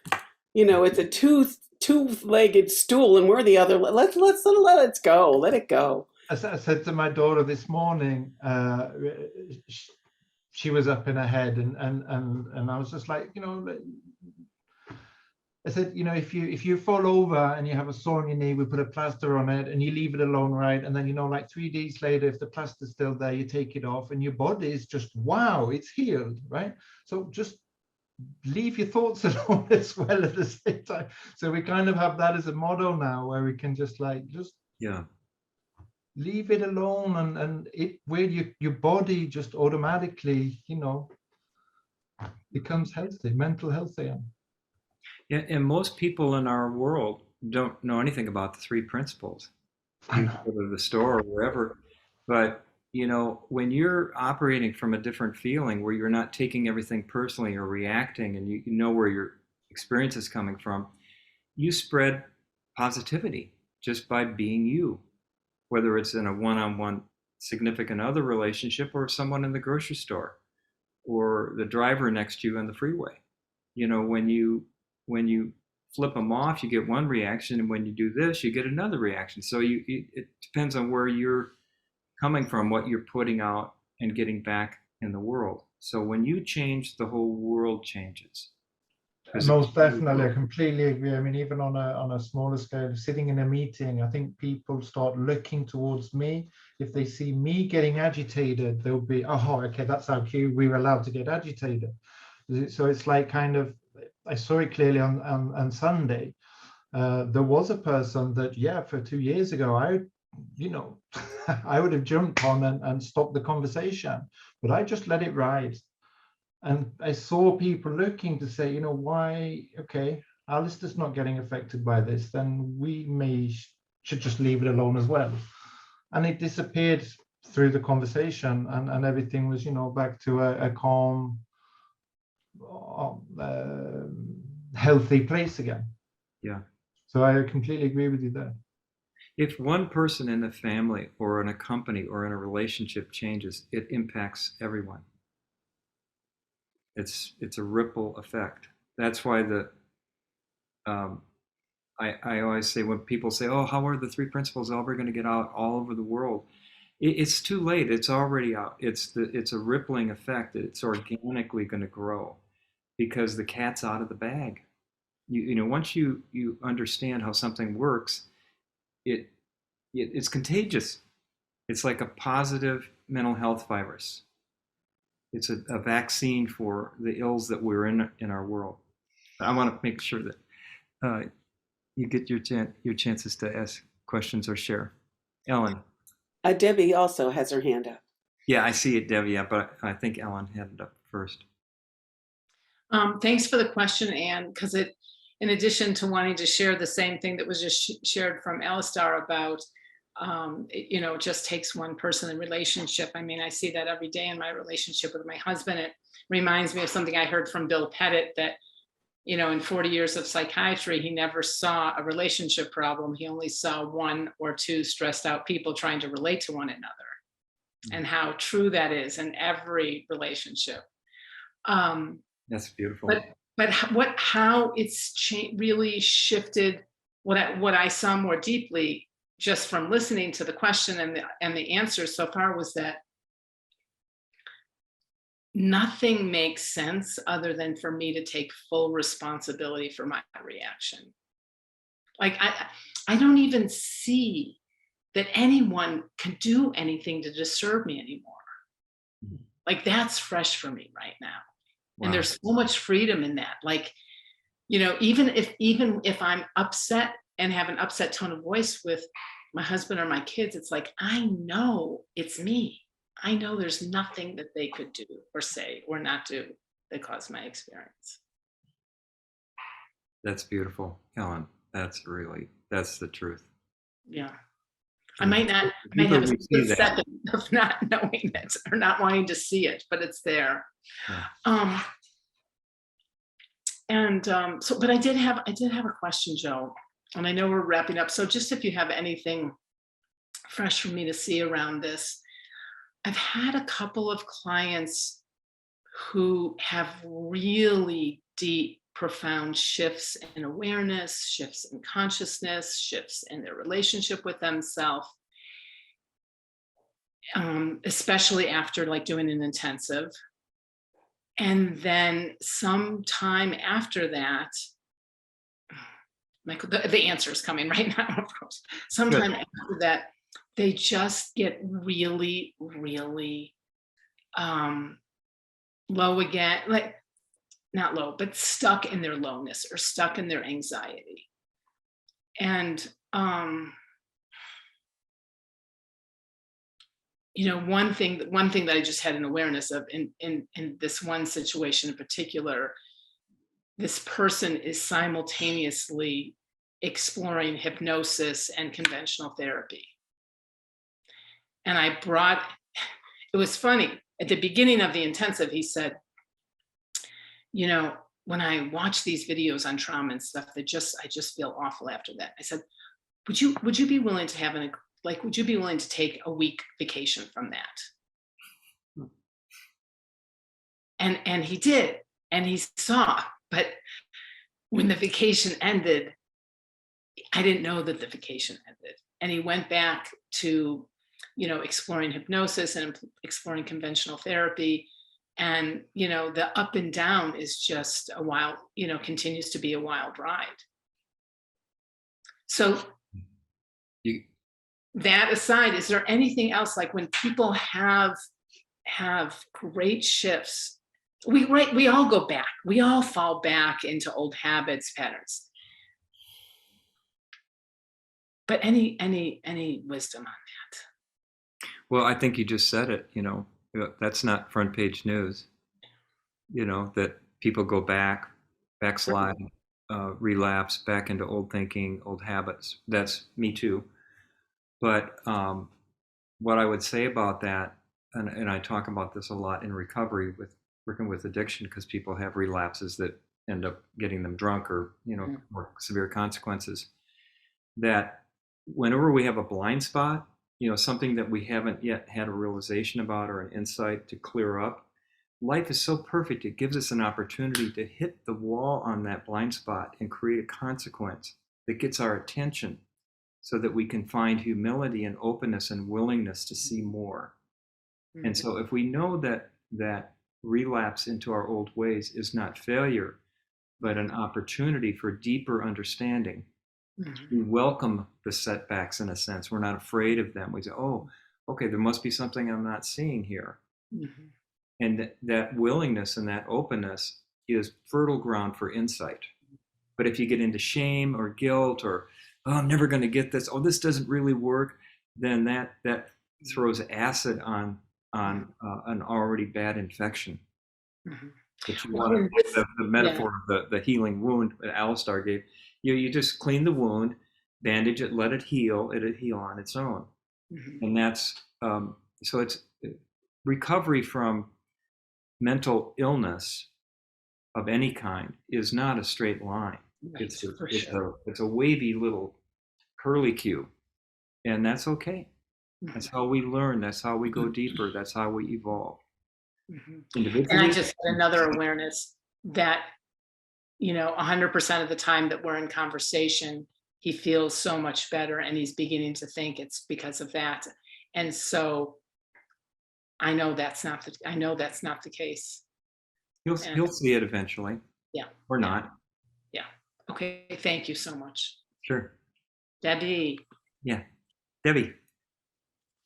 two-legged stool, and we're the other. Let's let it go. Let it go. I said to my daughter this morning, she was up in her head, and I was just like, I said, if you fall over and you have a sore on your knee, we put a plaster on it and you leave it alone, right? And then, like 3 days later, if the plaster's still there, you take it off and your body is just, wow, it's healed, right? So just leave your thoughts alone as well at the same time. So we kind of have that as a model now, where we can just leave it alone, and it where your body just automatically, becomes healthy, mental healthy. Yeah, and most people in our world don't know anything about the three principles. You go to the store or wherever, but when you're operating from a different feeling where you're not taking everything personally or reacting, and you know where your experience is coming from, you spread positivity just by being you, whether it's in a one-on-one significant other relationship or someone in the grocery store or the driver next to you on the freeway. When you flip them off, you get one reaction, and when you do this, you get another reaction. So it depends on where you're coming from, what you're putting out and getting back in the world. So when you change, the whole world changes. Most definitely, I completely agree. I mean, even on a smaller scale, sitting in a meeting, I think people start looking towards me. If they see me getting agitated, they'll be, oh, okay, that's how cute, we were allowed to get agitated. So it's like kind of, I saw it clearly on Sunday. There was a person that, for 2 years ago, I would have jumped on and stopped the conversation, but I just let it ride. And I saw people looking to say, why, okay, Alistair's not getting affected by this, then we should just leave it alone as well. And it disappeared through the conversation, and everything was, back to a calm, healthy place again. Yeah. So I completely agree with you there. If one person in a family or in a company or in a relationship changes, it impacts everyone. It's a ripple effect. That's why I always say, when people say, oh, how are the three principles ever going to get out all over the world? It's too late. It's already out. It's a rippling effect. It's organically going to grow because the cat's out of the bag. Once you understand how something works, it's contagious. It's like a positive mental health virus. It's a vaccine for the ills that we're in our world. I want to make sure that you get your chances to ask questions or share. Ellen. Debbie also has her hand up. Yeah, I see it, Debbie. Yeah, but I think Ellen had it up first. Thanks for the question, Anne, because it, in addition to wanting to share the same thing that was just shared from Alistar about, it just takes one person in relationship. I mean, I see that every day in my relationship with my husband. It reminds me of something I heard from Bill Pettit that, in 40 years of psychiatry, he never saw a relationship problem. He only saw one or two stressed out people trying to relate to one another, and how true that is in every relationship. That's beautiful. But how it's really shifted what I saw more deeply just from listening to the question and the answers so far was that nothing makes sense other than for me to take full responsibility for my reaction. Like I don't even see that anyone can do anything to disturb me anymore. Like that's fresh for me right now. Wow. And there's so much freedom in that. Like, even if I'm upset and have an upset tone of voice with my husband or my kids, it's like, I know it's me. I know there's nothing that they could do or say or not do that caused my experience. That's beautiful, Ellen. That's the truth. Yeah. I might have a split second of not knowing it or not wanting to see it, but it's there. Yeah. But I did have a question, Joe, and I know we're wrapping up. So just if you have anything fresh for me to see around this, I've had a couple of clients who have really deep, profound shifts in awareness, shifts in consciousness, shifts in their relationship with themselves, especially after like doing an intensive. And then sometime after that, Michael, the answer is coming right now, of course. Sometime after that, they just get really, really low again, like not low, but stuck in their lowness or stuck in their anxiety. And, one thing that I just had an awareness of in this one situation in particular, this person is simultaneously exploring hypnosis and conventional therapy. And it was funny, at the beginning of the intensive, he said, when I watch these videos on trauma and stuff, I just feel awful after that. I said, would you be willing to would you be willing to take a week vacation from that? And he did, and he saw, but when the vacation ended, I didn't know that the vacation ended. And he went back to, exploring hypnosis and exploring conventional therapy. And, the up and down is just a wild, continues to be a wild ride. So that aside, is there anything else, like when people have great shifts, we all go back, we all fall back into old habits, patterns. But any wisdom on that? Well, I think you just said it, that's not front page news, that people go backslide, relapse back into old thinking, old habits. That's me too. But what I would say about that, and I talk about this a lot in recovery with working with addiction, because people have relapses that end up getting them drunk or, more severe consequences, that whenever we have a blind spot, something that we haven't yet had a realization about or an insight to clear up, life is so perfect. It gives us an opportunity to hit the wall on that blind spot and create a consequence that gets our attention so that we can find humility and openness and willingness to see more. Mm-hmm. And so if we know that relapse into our old ways is not failure, but an opportunity for deeper understanding, mm-hmm. we welcome the setbacks in a sense. We're not afraid of them. We say, oh, okay, there must be something I'm not seeing here. Mhm. And that willingness and that openness is fertile ground for insight. But if you get into shame or guilt or, oh, I'm never going to get this, oh, this doesn't really work, then that throws acid on an already bad infection. Mhm. That you Well, want to, and this, the yeah, metaphor of the healing wound that Alistar gave, you just clean the wound, bandage it, let it heal, it'll heal on its own. mhm, And that's, so it's recovery from mental illness of any kind is not a straight line. right, for It's sure. a wavy little curly cue, and that's okay. That's Mhm, how we learn. That's how we go deeper. That's how we evolve mhm. And I individually. just had another awareness that, 100% of the time that we're in conversation, he feels so much better and he's beginning to think it's because of that. And so I know that's not the case. And He'll see it eventually, yeah, or yeah, not. yeah. Okay, thank you so much. Sure. Debbie. Yeah, Debbie.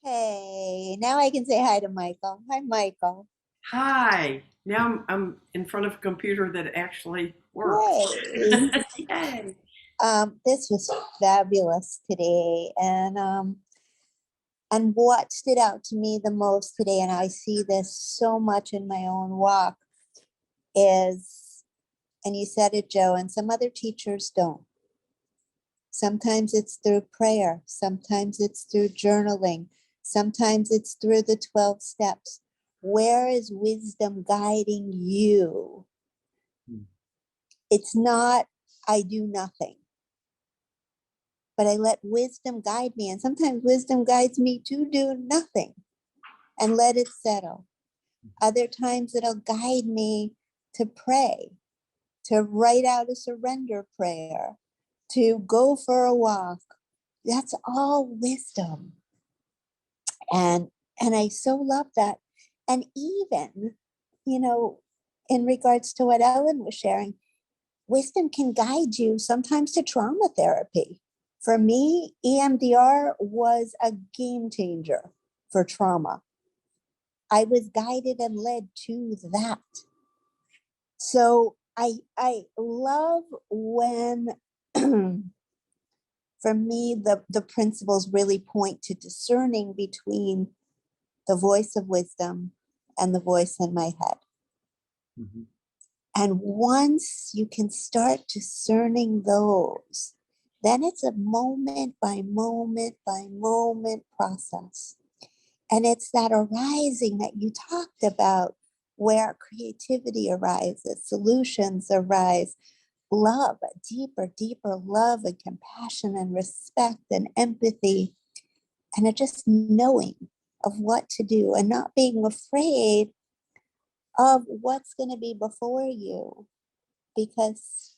Hey, now I can say hi to Michael. Hi, Michael. Hi. Now I'm in front of a computer that actually works. Yay. Yay. This was fabulous today. And what stood out to me the most today, and I see this so much in my own walk, is, and you said it, Joe, and some other teachers don't. Sometimes it's through prayer. Sometimes it's through journaling. Sometimes it's through the 12 steps. Where is wisdom guiding you? Hmm. It's not, I do nothing, but I let wisdom guide me. And sometimes wisdom guides me to do nothing and let it settle. Other times it'll guide me to pray, to write out a surrender prayer, to go for a walk. That's all wisdom. And I so love that. And even, in regards to what Ellen was sharing, wisdom can guide you sometimes to trauma therapy. For me, EMDR was a game changer for trauma. I was guided and led to that. So I love when for me the principles really point to discerning between the voice of wisdom and the voice in my head. Mm-hmm. And once you can start discerning those, then it's a moment by moment by moment process. And it's that arising that you talked about, where creativity arises, solutions arise, love, deeper, deeper love and compassion and respect and empathy, and a just knowing of what to do and not being afraid of what's going to be before you, because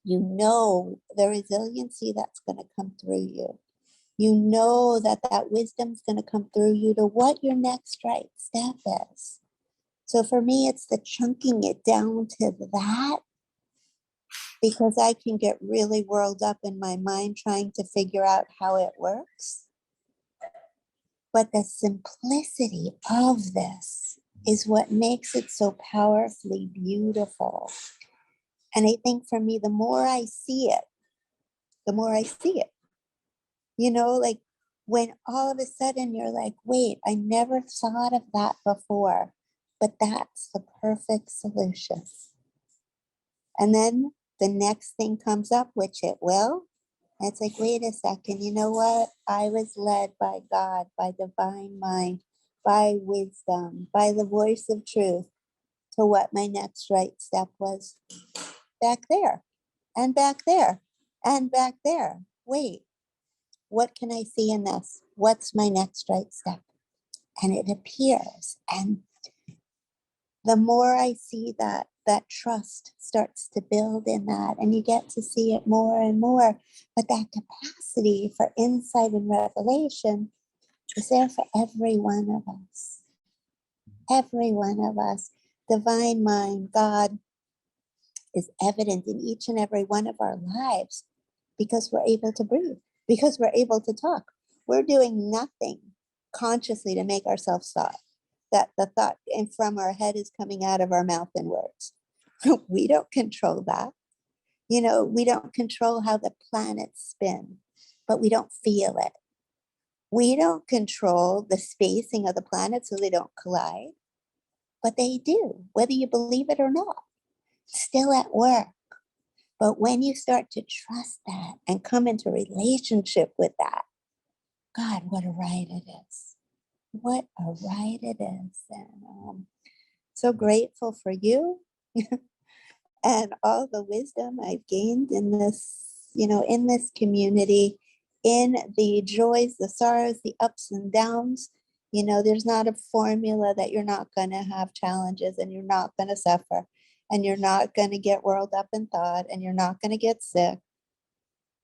you know the resiliency that's going to come through you. You know that that wisdom's going to come through you to what your next right step is. So for me, it's the chunking it down to that, because I can get really whirled up in my mind trying to figure out how it works. But the simplicity of this is what makes it so powerfully beautiful. And I think for me, the more I see it, the more I see it. Like when all of a sudden you're like, wait, I never thought of that before, but that's the perfect solution. And then the next thing comes up, which it will. And it's like, wait a second, you know what? I was led by God, by divine mind, by wisdom, by the voice of truth to what my next right step was back there and back there and back there. Wait, what can I see in this? What's my next right step? And it appears. And the more I see that, that trust starts to build in that, and you get to see it more and more. But that capacity for insight and revelation is there for every one of us. Every one of us. Divine mind, God, is evident in each and every one of our lives because we're able to breathe, because we're able to talk. We're doing nothing consciously to make ourselves stop. That the thought and from our head is coming out of our mouth and words. We don't control that. You know, we don't control how the planets spin, but we don't feel it. We don't control the spacing of the planets so they don't collide, but they do, whether you believe it or not. Still at work. But when you start to trust that and come into relationship with that, God, what a ride it is. What a ride it is. And so grateful for you and all the wisdom I've gained in this, you know, in this community, in the joys, the sorrows, the ups and downs. You know, there's not a formula that you're not going to have challenges and you're not going to suffer and you're not going to get whirled up in thought and you're not going to get sick.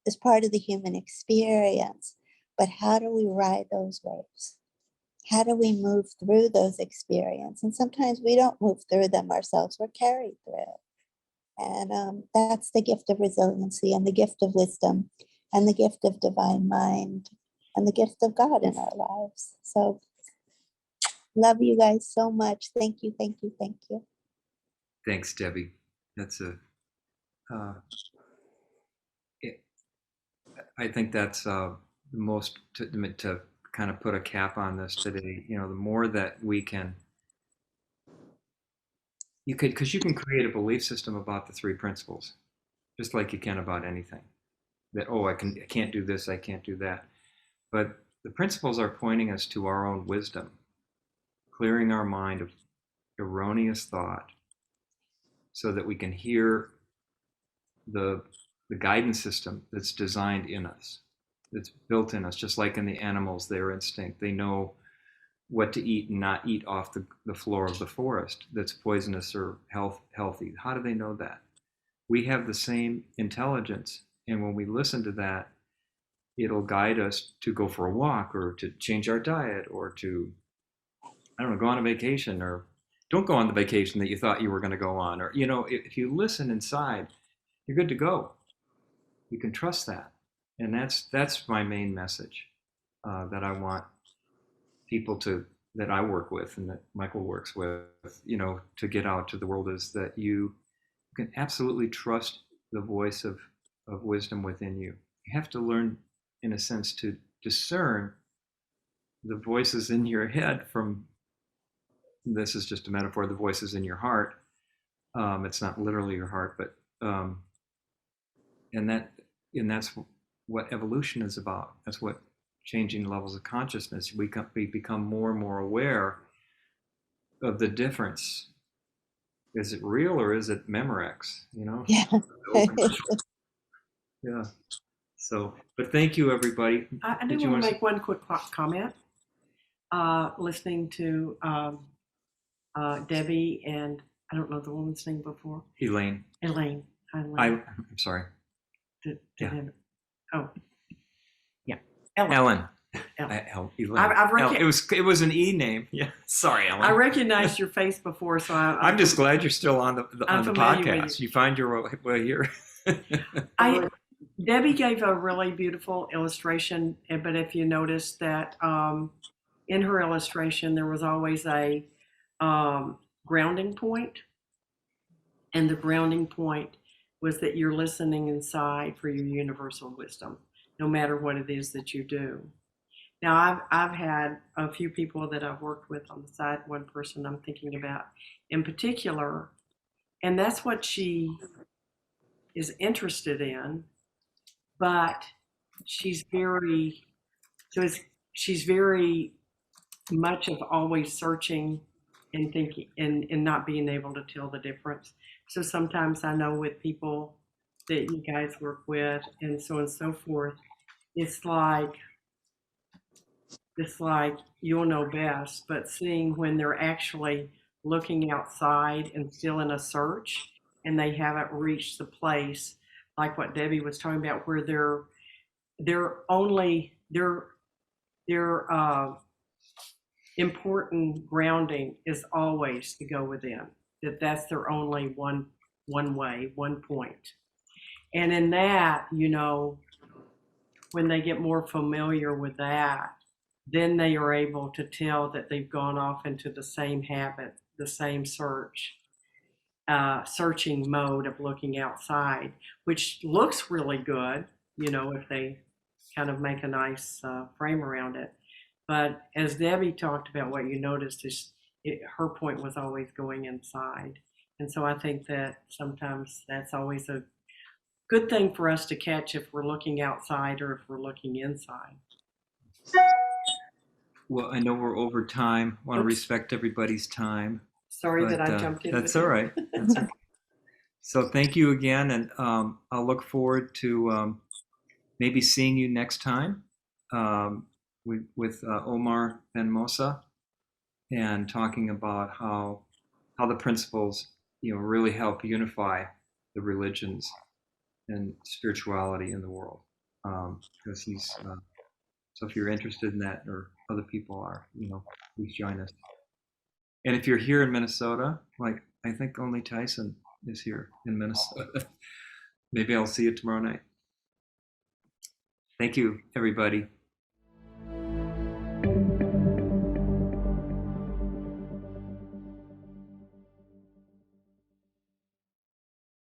It's part of the human experience. But how do we ride those waves? How do we move through those experiences? And sometimes we don't move through them ourselves, we're carried through. And that's the gift of resiliency and the gift of wisdom and the gift of divine mind and the gift of God in our lives. So love you guys so much. Thank you, thank you, thank you. Thanks, Debbie. That's I think that's the most to kind of put a cap on this today. You know, the more that we can, because you can create a belief system about the three principles, just like you can about anything. That, oh, I can't do this, I can't do that. But the principles are pointing us to our own wisdom, clearing our mind of erroneous thought, so that we can hear the guidance system that's designed in us, that's built in us, just like in the animals, their instinct. They know what to eat and not eat off the floor of the forest that's poisonous or healthy. How do they know that? We have the same intelligence, and when we listen to that, it'll guide us to go for a walk or to change our diet or to, I don't know, go on a vacation, or don't go on the vacation that you thought you were going to go on. Or, you know, if you listen inside, you're good to go. You can trust that. And that's my main message that I want people that I work with and that Michael works with, you know, to get out to the world, is that you can absolutely trust the voice of wisdom within you. You have to learn, in a sense, to discern the voices in your head from, this is just a metaphor, the voices in your heart. It's not literally your heart, but and that's what evolution is about. That's what changing levels of consciousness. We become more and more aware of the difference. Is it real or is it Memorex? You know? Yeah. Yeah. So, but thank you, everybody. I do want to make one quick comment. Listening to Debbie and I don't know the woman's name before. Elaine. Elaine. I'm sorry. Yeah. Ellen. Elaine. It was an E name. Yeah. Sorry, Ellen. I recognized your face before, so I'm just glad you're still on the podcast. You find your way here. Debbie gave a really beautiful illustration, but if you notice that in her illustration there was always a grounding point, and the grounding point was that you're listening inside for your universal wisdom, no matter what it is that you do. Now, I've had a few people that I've worked with on the side, one person I'm thinking about in particular, and that's what she is interested in, but she's very much of always searching and thinking and not being able to tell the difference. So sometimes I know with people that you guys work with and so on and so forth, it's like you'll know best, but seeing when they're actually looking outside and still in a search and they haven't reached the place like what Debbie was talking about, where their important grounding is always to go within, that's their only one way, one point. And in that, you know, when they get more familiar with that, then they are able to tell that they've gone off into the same habit, the same searching mode of looking outside, which looks really good, if they kind of make a nice frame around it. But as Debbie talked about, what you noticed is her point was always going inside. And so I think that sometimes that's always a good thing for us to catch if we're looking outside or if we're looking inside. Well, I know we're over time. Want to Oops. respect everybody's time. Sorry that But, I jumped in. That's with all you. right. That's okay. So thank you again, and I'll look forward to maybe seeing you next time with Omar Ben Mosa, and talking about how the principles really help unify the religions and spirituality in the world. Because he's so if you're interested in that, or other people are, please join us. And if you're here in Minnesota, like I think only Tyson is here in Minnesota, maybe I'll see you tomorrow night. Thank you, everybody.